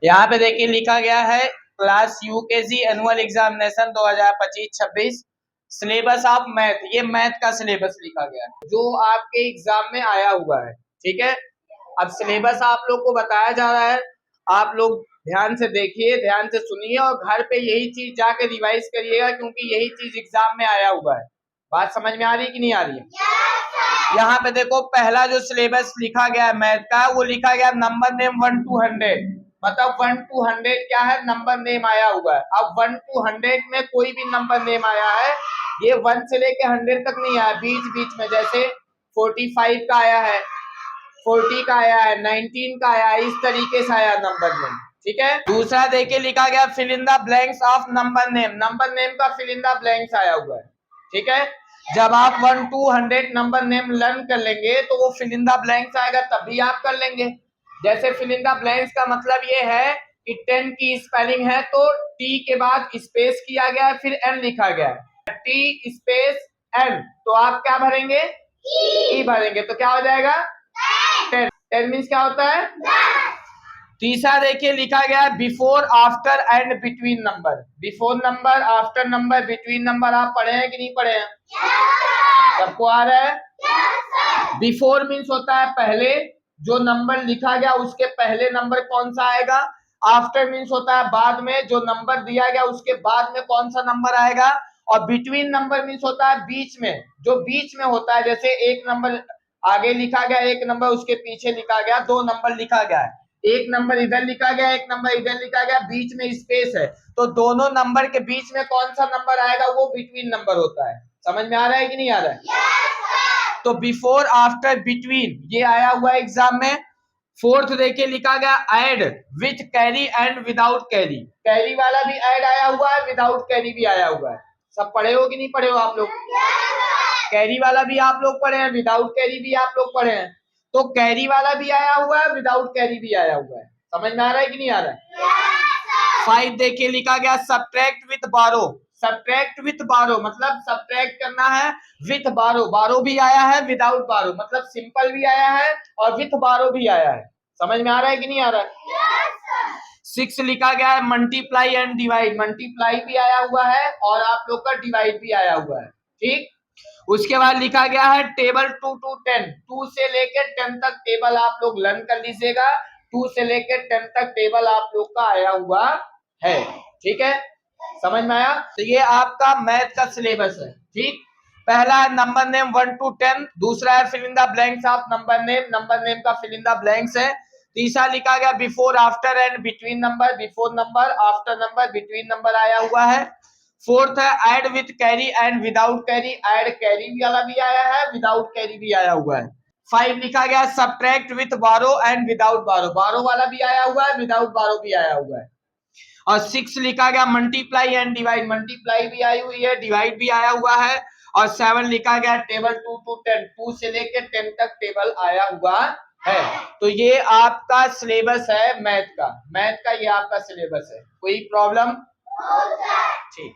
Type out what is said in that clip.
यहाँ पे देखिए लिखा गया है class UKG annual examination 2025-26 syllabus of math. ये मैथ का सिलेबस लिखा गया है जो आपके एग्जाम में आया हुआ है। ठीक है, अब सिलेबस आप लोग को बताया जा रहा है, आप लोग ध्यान से देखिए, ध्यान से सुनिए और घर पे यही चीज जाके रिवाइज करिएगा क्योंकि यही चीज एग्जाम में आया हुआ है। बात समझ में आ रही है कि नहीं आ रही है? यहाँ पे देखो पहला जो सिलेबस लिखा गया है मैथ का, वो लिखा गया नंबर नेम 1 to 100, मतलब 1 to 100 क्या है, नंबर नेम आया हुआ है। अब 1 to 100 में कोई भी नंबर नेम आया है, ये 1 से लेके 100 तक नहीं आया, बीच बीच में, जैसे 45 का आया है, 40 का आया है, 19 का आया है, इस तरीके से आया नंबर नेम। ठीक है, दूसरा देखिए लिखा गया fill in the blanks of number name. Number name का फिल इन द ब्लैंक्स आया हुआ है। ठीक है, जब आप 1 to 100 नंबर नेम लर्न कर लेंगे तो वो फिल इन द ब्लैंक्स आएगा, तभी आप कर लेंगे। जैसे फिल इन द ब्लैंक्स का मतलब ये है कि 10 की स्पेलिंग है तो टी के बाद स्पेस किया गया है, फिर एन लिखा गया है, टी स्पेस एन, तो आप क्या भरेंगे? ई भरेंगे, तो क्या हो जाएगा? 10। 10 मीन्स क्या होता है? तीसरा देखिए लिखा गया है before after and between number. Before number, after number, between number आप पढ़े हैं कि नहीं पढ़े हैं? सबको आ रहा है? बिफोर मीन्स होता है पहले, जो नंबर लिखा गया उसके पहले नंबर कौन सा आएगा। आफ्टर मीन्स होता है बाद में, जो नंबर दिया गया उसके बाद में कौन सा नंबर आएगा। और बिटवीन नंबर मीन्स होता है बीच में, जो बीच में होता है, जैसे एक नंबर आगे लिखा गया, एक नंबर उसके पीछे लिखा गया, दो नंबर लिखा गया है, एक नंबर इधर लिखा गया, एक नंबर इधर लिखा गया, बीच में स्पेस है, तो दोनों नंबर के बीच में कौन सा नंबर आएगा वो बिटवीन नंबर होता है। समझ में आ रहा है कि नहीं आ रहा है? yes, तो बिफोर आफ्टर बिटवीन ये आया हुआ एग्जाम में। फोर्थ देखिए लिखा गया add with carry and without carry. Carry वाला भी ऐड आया हुआ है, विदाउट कैरी भी आया हुआ है। सब पढ़े हो कि नहीं पढ़े हो आप लोग? कैरी वाला भी आप लोग पढ़े हैं, विदाउट कैरी भी आप लोग पढ़े हैं, तो कैरी वाला भी आया हुआ है, विदाउट कैरी भी आया हुआ है। समझ में आ रहा है कि नहीं आ रहा है? 5 देखिए लिखा गया सब्ट्रैक्ट विथ बारो। सब्ट्रैक्ट विथ बारो मतलब सब्ट्रैक्ट करना है विथ बारो। बारो भी आया है, विदाउट बारो, मतलब सिंपल भी आया है और विथ बारो भी आया है। समझ में आ रहा है कि नहीं आ रहा है? 6 लिखा गया है मल्टीप्लाई एंड डिवाइड। मल्टीप्लाई भी आया हुआ है और आप लोग का डिवाइड भी आया हुआ है। ठीक, उसके बाद लिखा गया है टेबल 2 to 10। 2 से लेकर 10 तक टेबल आप लोग लर्न कर लीजिएगा। 2 से लेकर 10 तक टेबल आप लोग का आया हुआ है। ठीक है, समझ में आया? तो ये आपका मैथ का सिलेबस है। ठीक, पहला है नंबर नेम 1 to 10, दूसरा है fill in the blanks of number name. Number name का फिल इन द ब्लैंक्स है। तीसरा लिखा गया before after and between number. Before number, after number, between number आया हुआ है। फोर्थ है add with carry and without carry. Add carry वाला भी आया है, विदाउट कैरी भी आया हुआ है। 5 लिखा गया सब्ट्रैक्ट विथ बारो एंड विदाउट बारो। बारो वाला भी आया हुआ है, विदाउट बारो भी आया हुआ है। और 6 लिखा गया मल्टीप्लाई एंड डिवाइड। मल्टीप्लाई भी आई हुई है, डिवाइड भी आया हुआ है। और 7 लिखा गया टेबल 2 to 10। 2 से लेकर 10 तक टेबल आया हुआ है। तो ये आपका सिलेबस है मैथ का। मैथ का ये आपका सिलेबस है। कोई प्रॉब्लम? ठीक।